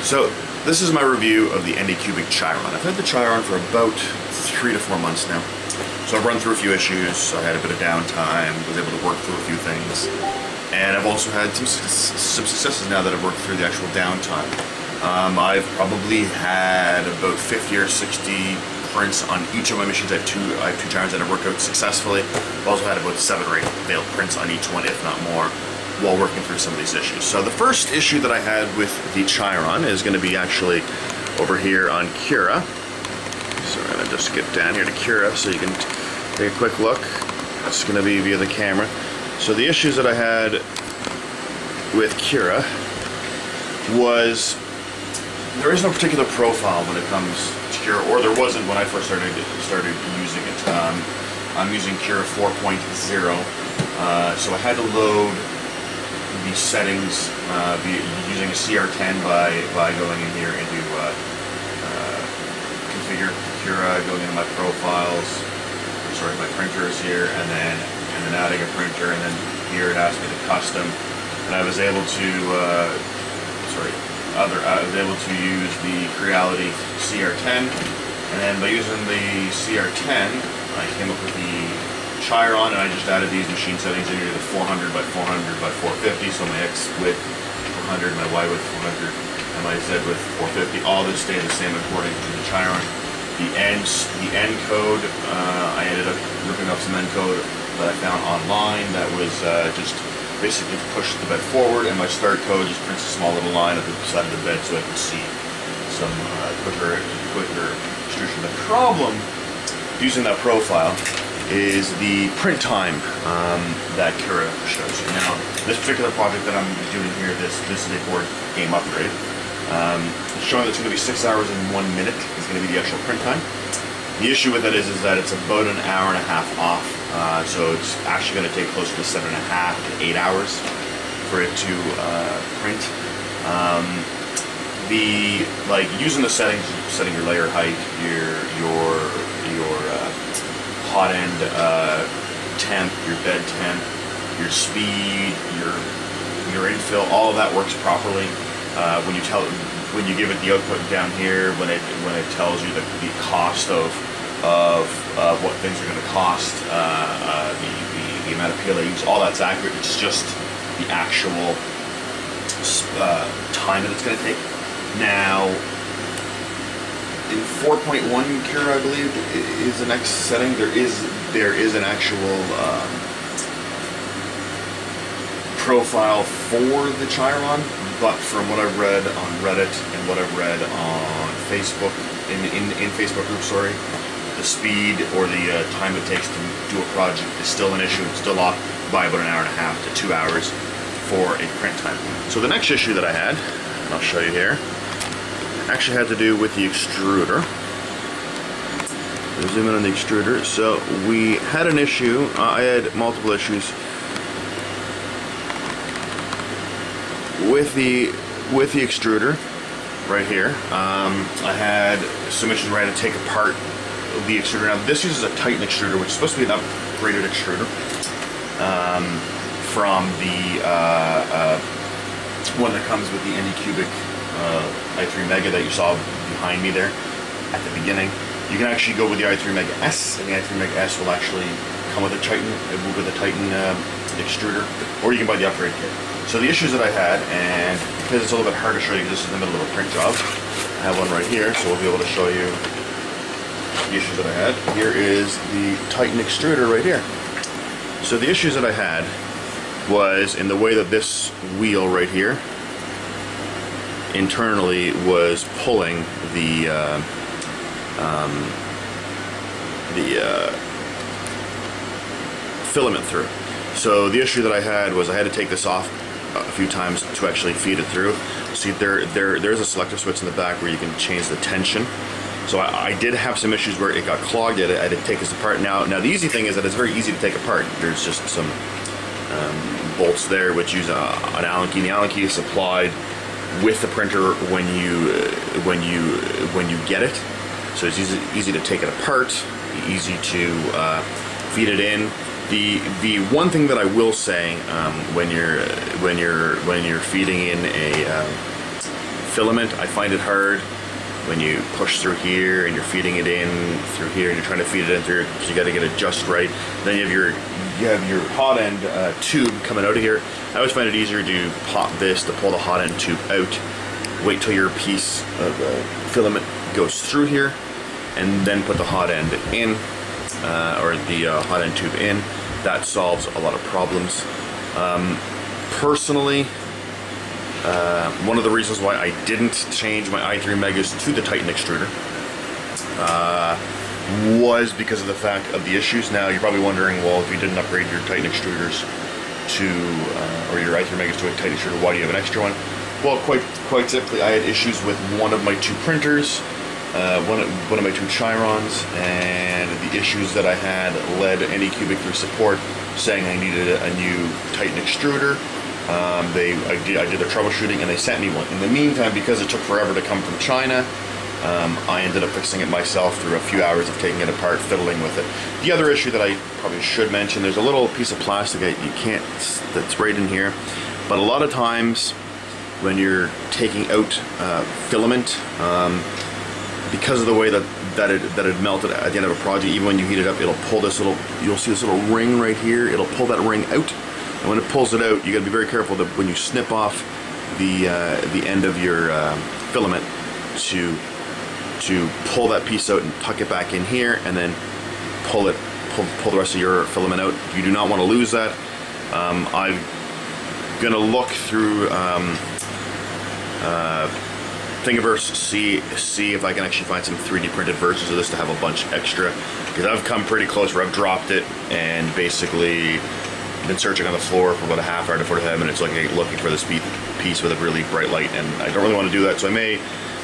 So this is my review of the Anycubic Chiron. I've had the Chiron for about 3 to 4 months now. So I've run through a few issues, I had a bit of downtime, was able to work through a few things, and I've also had some successes now that I've worked through the actual downtime. I've probably had about 50 or 60 prints on each of my machines. I have two Chirons that have worked out successfully. I've also had about 7 or 8 failed prints on each one, if not more, while working through some of these issues. So the first issue that I had with the Chiron is going to be actually over here on Cura. So I'm going to just get down here to Cura so you can take a quick look. It's going to be via the camera. So the issues that I had with Cura was there is no particular profile when it comes to Cura, or there wasn't when I first started using it. I'm using Cura 4.0, so I had to load the settings using a CR10 by going in here into configure Cura, going into my profiles, sorry, my printers here, and then adding a printer, and then here it asked me to custom, and I was able to I was able to use the Creality CR10, and then by using the CR10 I came up with the Chiron, and I just added these machine settings in here, the 400 by 400 by 450, so my X width 400, my Y width 400, and my Z width 450. All this stayed the same according to the Chiron. The end code, I ended up ripping up some end code that I found online that was just basically to push the bed forward, and my start code just prints a small little line at the side of the bed so I can see some quicker extrusion. The problem using that profile is the print time that Cura shows you. Now, this particular project that I'm doing here, this is a board game upgrade. It's showing that it's going to be 6 hours and 1 minute is going to be the actual print time. The issue with that is that it's about an hour and a half off, so it's actually going to take closer to 7.5 to 8 hours for it to print. Using the settings, setting your layer height, your hot end temp, your bed temp, your speed, your infill, all of that works properly. When you give it the output down here, when it tells you the cost of what things are going to cost, the amount of PLA use, all that's accurate. It's just the actual time that it's going to take. Now, in 4.1 Cura, I believe, is the next setting. There is an actual profile for the Chiron, but from what I've read on Reddit and what I've read on Facebook, in Facebook groups, sorry, the speed or the time it takes to do a project is still an issue. It's still off by about an hour and a half to 2 hours for a print time. So the next issue that I had, and I'll show you here, actually had to do with the extruder. We'll zoom in on the extruder. So we had an issue. I had multiple issues with the extruder right here. I had some issues where I had to take apart the extruder. Now this uses a Titan extruder, which is supposed to be an upgraded extruder from the one that comes with the Anycubic i3 Mega that you saw behind me there at the beginning. You can actually go with the i3 Mega S, and the i3 Mega S will actually come with a Titan extruder, or you can buy the upgrade kit. So the issues that I had, and because it's a little bit hard to show you because this is in the middle of a print job, I have one right here, so we'll be able to show you the issues that I had. Here is the Titan extruder right here. So the issues that I had was in the way that this wheel right here internally was pulling the filament through. So the issue that I had was I had to take this off a few times to actually feed it through. See, there's a selector switch in the back where you can change the tension. So I did have some issues where it got clogged. I had to take this apart. Now the easy thing is that it's very easy to take apart. There's just some bolts there which use an Allen key. The Allen key is supplied with the printer when you get it. So it's easy to take it apart, easy to feed it in. The one thing that I will say when you're feeding in a filament. I find it hard when you push through here and you're feeding it in through here and you're trying to feed it in through, because you got to get it just right. Then you have your hot end tube coming out of here. I always find it easier to pop this, to pull the hot end tube out, wait till your piece of filament goes through here, and then put the hot end in, or the hot end tube in. That solves a lot of problems. Personally, one of the reasons why I didn't change my i3 Megas to the Titan extruder was because of the fact of the issues. Now you're probably wondering, well, if you didn't upgrade your Titan extruders to, or your i3 Megas to a Titan extruder, why do you have an extra one? Well, quite simply, I had issues with one of my 2 printers, one of my 2 Chirons, and the issues that I had led Anycubic through support saying I needed a new Titan extruder. I did the troubleshooting and they sent me one. In the meantime, because it took forever to come from China, I ended up fixing it myself through a few hours of taking it apart, fiddling with it. The other issue that I probably should mention, there's a little piece of plastic that's right in here, but a lot of times when you're taking out filament, because of the way that it melted at the end of a project, even when you heat it up, it'll pull this little, you'll see this little ring right here, it'll pull that ring out. And when it pulls it out, you got to be very careful that when you snip off the end of your filament to pull that piece out and tuck it back in here, and then pull the rest of your filament out. You do not want to lose that. I'm gonna look through Thingiverse, see if I can actually find some 3D printed versions of this to have a bunch extra, because I've come pretty close where I've dropped it and basically been searching on the floor for about a half hour to 45 minutes looking for this piece with a really bright light, and I don't really want to do that. So I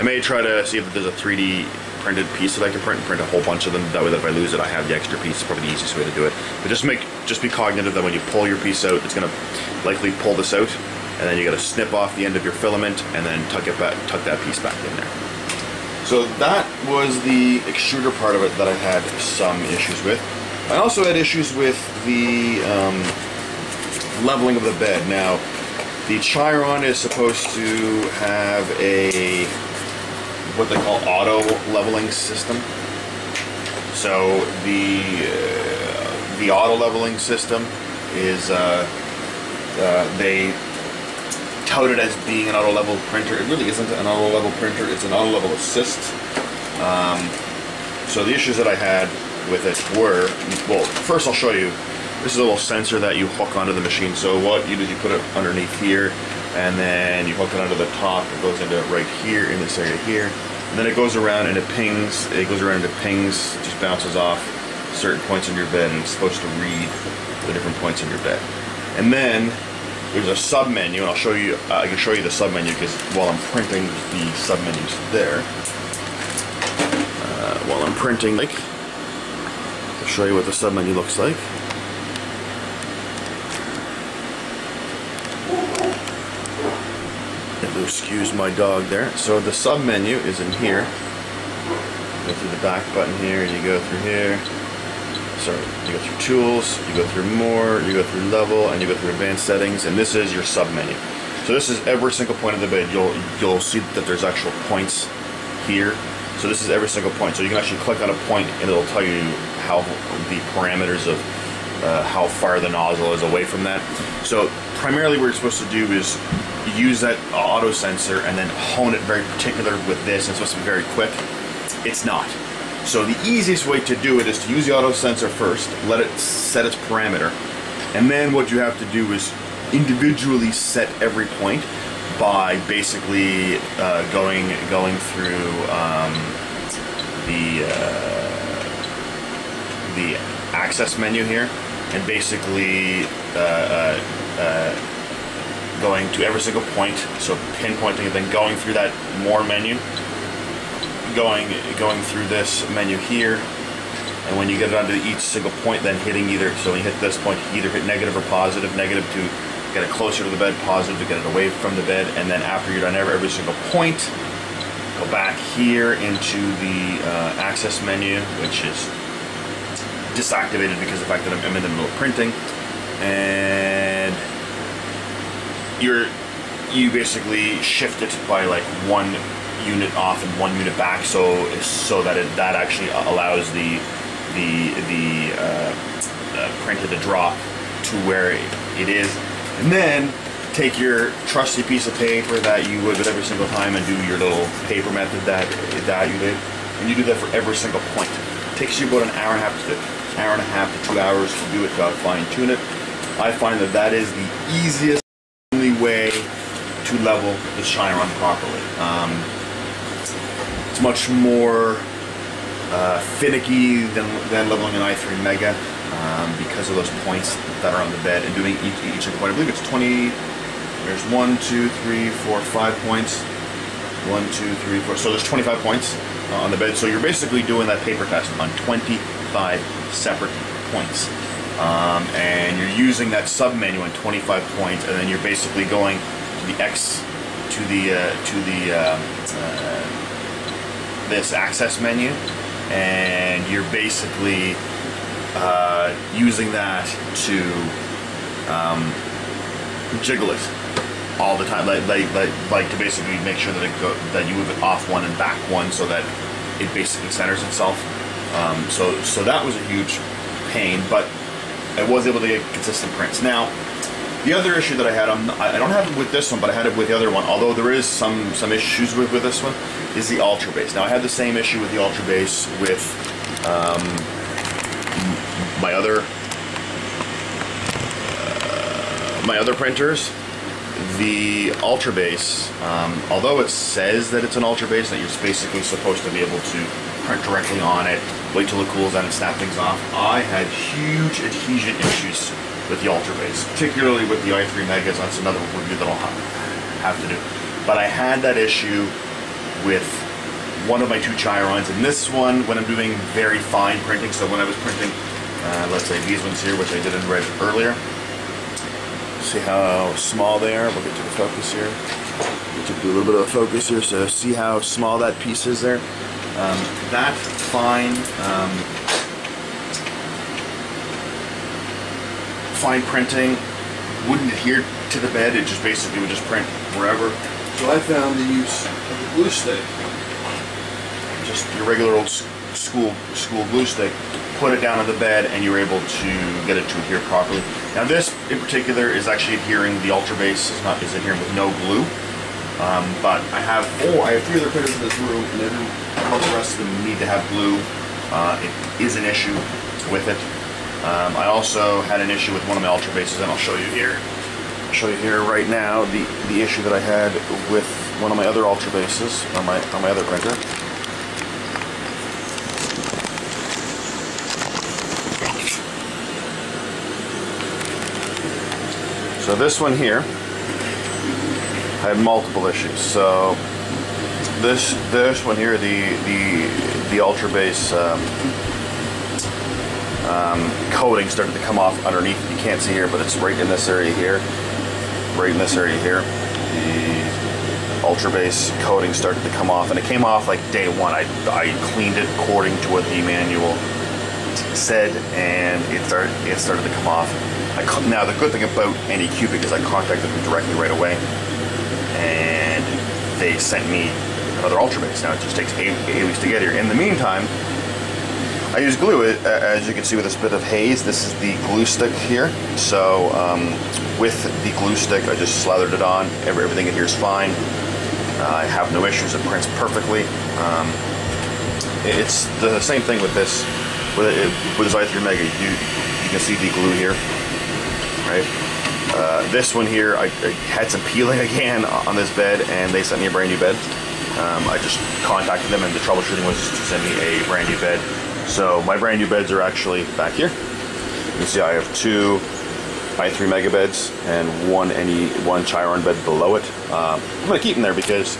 may try to see if there's a 3D printed piece that I can print a whole bunch of them. That way, that if I lose it, I have the extra piece. It's probably the easiest way to do it. But just be cognitive that when you pull your piece out, it's going to likely pull this out, and then you got to snip off the end of your filament and then tuck that piece back in there. So that was the extruder part of it that I had some issues with. I also had issues with the leveling of the bed. Now, the Chiron is supposed to have a what they call auto leveling system. So the auto leveling system is they tout it as being an auto level printer. It really isn't an auto level printer. It's an auto level assist. So the issues that I had with it were, well, first I'll show you. This is a little sensor that you hook onto the machine. So what you do is you put it underneath here, and then you hook it onto the top. It goes into right here in this area here, and then it goes around and it pings. It goes around and it pings, just bounces off certain points in your bed, and it's supposed to read the different points in your bed. And then there's a sub menu, and I'll show you. I can show you the sub menu because while I'm printing the sub menus there, while I'm printing, I'll show you what the sub menu looks like. Excuse my dog there. So the sub menu is in here. Go through the back button here, you go through here. Sorry, you go through tools, you go through more, you go through level, and you go through advanced settings, and this is your sub menu. So this is every single point of the bed. You'll see that there's actual points here. So this is every single point. So you can actually click on a point and it'll tell you how the parameters of how far the nozzle is away from that. So primarily what you're supposed to do is use that auto sensor and then hone it very particular with this. It's supposed to be very quick. It's not. So the easiest way to do it is to use the auto sensor first, let it set its parameter, and then what you have to do is individually set every point by basically going through the access menu here, and basically going to every single point, so pinpointing and then going through that more menu, going through this menu here, and when you get it onto each single point, then hitting either, so when you hit this point, either hit negative or positive, negative to get it closer to the bed, positive to get it away from the bed, and then after you're done every single point, go back here into the access menu, which is disactivated because of the fact that I'm in the middle of printing, and you basically shift it by like 1 unit off and 1 unit back, so that that actually allows the printer to drop to where it is. And then take your trusty piece of paper that you would with every single time and do your little paper method that you did, and you do that for every single point. It takes you about an hour and a half to 2 hours to do it, to fine tune it. I find that that is the easiest only way to level the Chiron properly. It's much more finicky than leveling an i3 Mega because of those points that are on the bed and doing each point. I believe it's 20. There's 1, 2, 3, 4, 5 points. 1, 2, 3, 4. So there's 25 points on the bed. So you're basically doing that paper test on 25 separate points. And you're using that sub menu on 25 points, and then you're basically going to the X to this access menu, and you're basically using that to jiggle it all the time, like to basically make sure that you move it off 1 and back 1, so that it basically centers itself. So that was a huge pain, but I was able to get consistent prints. Now, the other issue that I had, I don't have it with this one, but I had it with the other one, although there is some issues with this one, is the Ultra Base. Now, I had the same issue with the Ultra Base with my other printers. The Ultra Base, although it says that it's an Ultra Base, that you're basically supposed to be able to print directly on it, wait till it cools down and snap things off, I had huge adhesion issues with the Ultra Base, particularly with the i3 Megas. That's another review that I'll have to do. But I had that issue with one of my 2 Chirons, and this one when I'm doing very fine printing. So when I was printing, let's say these ones here, which I did in red earlier. See how small they are? We'll get to the focus here. We'll do a little bit of a focus here, so see how small that piece is there. That fine printing wouldn't adhere to the bed. It just basically would just print wherever. So I found the use of the glue stick, just your regular old school glue stick. Put it down on the bed, and you're able to get it to adhere properly. Now, this in particular is actually adhering. The Ultra Base is adhering with no glue. But I have 3 other printers in this room, and all the rest of them need to have glue. It is an issue with it. I also had an issue with one of my Ultra Bases, and I'll show you here. I'll show you here right now the issue that I had with one of my other Ultra Bases on my other printer. So this one here, I had multiple issues. So this one here, the Ultra Base coating started to come off underneath. You can't see here, but it's right in this area here. Right in this area here, the Ultra Base coating started to come off, and it came off like day 1. I cleaned it according to what the manual said, and it started to come off. Now, the good thing about Anycubic is I contacted them directly right away, and they sent me another Ultra Base. Now, it just takes 8 weeks to get here. In the meantime, I use glue. As you can see with this bit of haze, this is the glue stick here. So with the glue stick, I just slathered it on. Everything in here is fine. I have no issues. It prints perfectly. It's the same thing with this. With this i3 Mega, you can see the glue here. Right. This one here, I had some peeling again on this bed, and they sent me a brand new bed. I just contacted them, and the troubleshooting was to send me a brand new bed. So my brand new beds are actually back here. You can see I have 2 i3 Mega beds and one Chiron bed below it. I'm going to keep them there because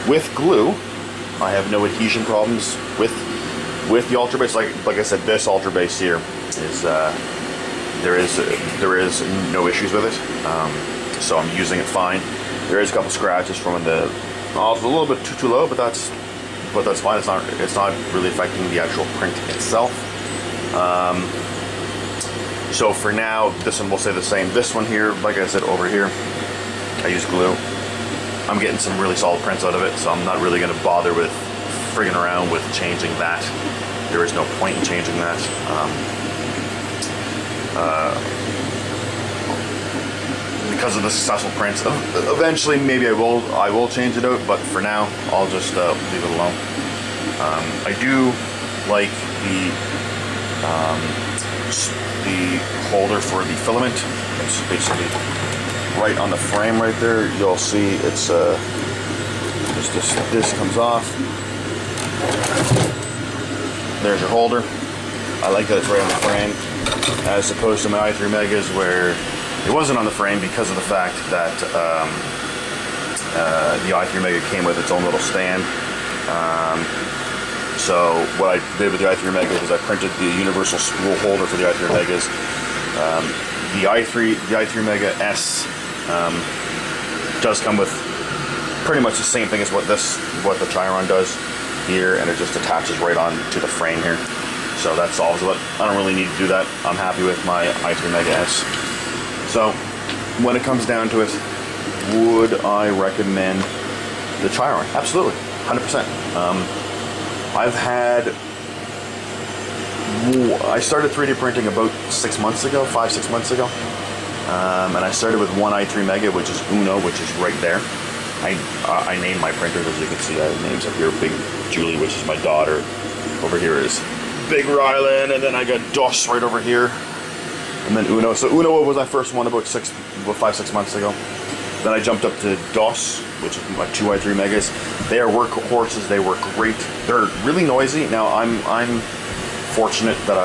with glue, I have no adhesion problems with the Ultra Base. Like I said, this Ultra Base here is there is no issues with it. So I'm using it fine. There is a couple scratches from the. Oh, it's a little bit too low, but that's fine. It's not really affecting the actual print itself. So for now, this one will stay the same. This one here, like I said over here, I use glue. I'm getting some really solid prints out of it, so I'm not really going to bother with frigging around with changing that. There is no point in changing that. Because of the successful prints, eventually maybe I will change it out, but for now I'll just leave it alone. I do like the holder for the filament. It's basically right on the frame right there. You'll see it's just this comes off. There's your holder. I like that it's right on the frame, as opposed to my i3 Megas where it wasn't on the frame because of the fact that the i3 Mega came with its own little stand. So what I did with the i3 Mega was I printed the universal spool holder for the i3 Megas. The i3 Mega S does come with pretty much the same thing as what the Chiron does here, and it just attaches right on to the frame here. So that solves it. I don't really need to do that. I'm happy with my i3 Mega S. So when it comes down to it, would I recommend the Chiron? Absolutely, 100%. I started 3D printing about 6 months ago, 5-6 months ago. And I started with one i3 Mega, which is Uno, which is right there. I named my printers, as you can see. I have names up here. Big Julie, which is my daughter. Over here is Big Rylan, and then I got DOS right over here. And then Uno. So Uno was my first one about 5-6 months ago. Then I jumped up to DOS, which is my two i3 Megas. They are workhorses. They work great. They're really noisy. Now I'm fortunate that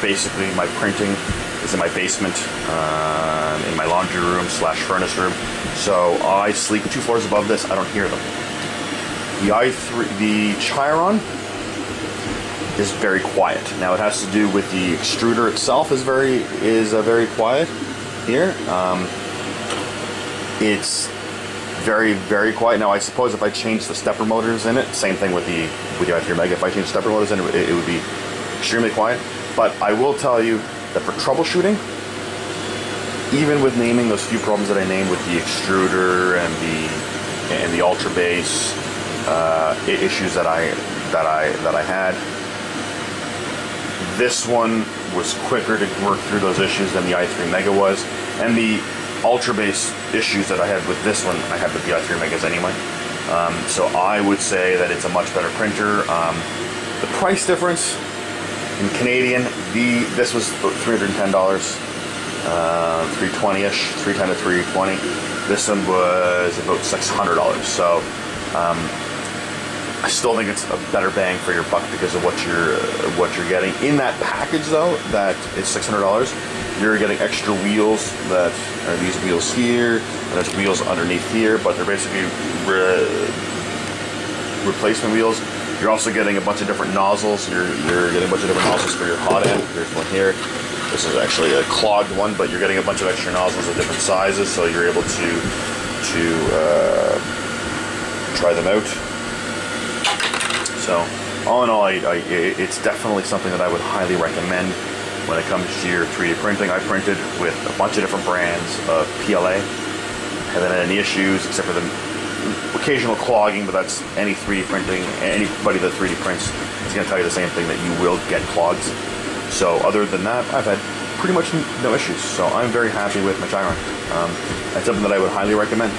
basically my printing is in my basement, in my laundry room / furnace room. So I sleep 2 floors above this. I don't hear them. The Chiron is very quiet. Now it has to do with the extruder itself is very quiet here. It's very, very quiet. Now I suppose if I change the stepper motors in it, same thing with the i3 Mega, if I change stepper motors in it, it would be extremely quiet. But I will tell you that for troubleshooting, even with naming those few problems that I named with the extruder and the ultra bass issues that I had, this one was quicker to work through those issues than the i3 Mega was, and the ultra bass issues that I had with this one I had with the i3 Megas anyway. So I would say that it's a much better printer. The price difference in Canadian, this was about $310, $320-ish, $310 to $320. This one was about $600. So I still think it's a better bang for your buck because of what you're getting in that package. Though that is $600, you're getting extra wheels that are these wheels here, and there's wheels underneath here, but they're basically replacement wheels. You're also getting a bunch of different nozzles. You're getting a bunch of different nozzles for your hot end. There's one here. This is actually a clogged one, but you're getting a bunch of extra nozzles of different sizes, so you're able to try them out. So all in all, it's definitely something that I would highly recommend when it comes to your 3D printing. I printed with a bunch of different brands of PLA. Haven't had any issues except for the occasional clogging, but that's any 3D printing. Anybody that 3D prints is going to tell you the same thing, that you will get clogs. So other than that, I've had pretty much no issues. So I'm very happy with my Chiron. That's something that I would highly recommend.